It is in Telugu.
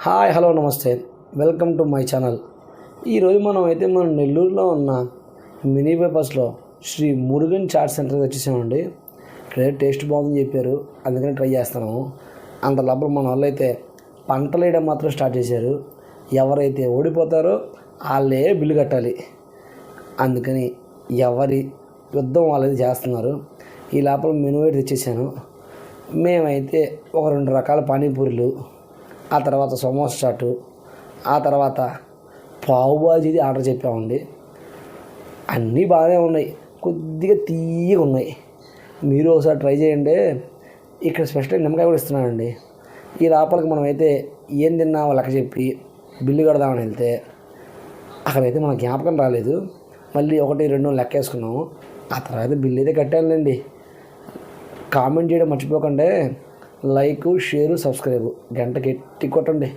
హాయ్ హలో నమస్తే, వెల్కమ్ టు మై ఛానల్. ఈరోజు మన నెల్లూరులో ఉన్న మినీ బైపాస్లో శ్రీ మురుగన్ చాట్ సెంటర్కి వచ్చేసామండి. ఇక్కడ టేస్ట్ బాగుందని చెప్పారు, అందుకని ట్రై చేస్తున్నాము. అంత లోపల మన వాళ్ళు అయితే పంటలు వేయడం మాత్రం స్టార్ట్ చేశారు. ఎవరైతే ఓడిపోతారో వాళ్ళే బిల్లు కట్టాలి, అందుకని ఎవరి యుద్ధం వాళ్ళది చేస్తున్నారు. ఈ లోపల మెనూ అయితే తెచ్చేసాను. మేమైతే ఒక 2 రకాల పానీపూరీలు, ఆ తర్వాత సమోసా చాటు, ఆ తర్వాత పావు బాజీది ఆర్డర్ చెప్పామండి. అన్నీ బాగానే ఉన్నాయి, కొద్దిగా తీయగా ఉన్నాయి. మీరు ఒకసారి ట్రై చేయండి. ఇక్కడ స్పెషల్ నిమ్మకాయ కూడా ఇస్తున్నానండి. ఈ లోపలికి మనమైతే ఏం తిన్నామో లెక్క చెప్పి బిల్లు కడదామని వెళ్తే అక్కడైతే మన జ్ఞాపకం రాలేదు. మళ్ళీ 1, 2 లెక్క వేసుకున్నాము. ఆ తర్వాత బిల్లు అయితే కట్టాలండి. కామెంట్ చేయడం మర్చిపోకండి. లైక్, షేరు, సబ్స్క్రైబ్ గంట గట్టి కొట్టండి.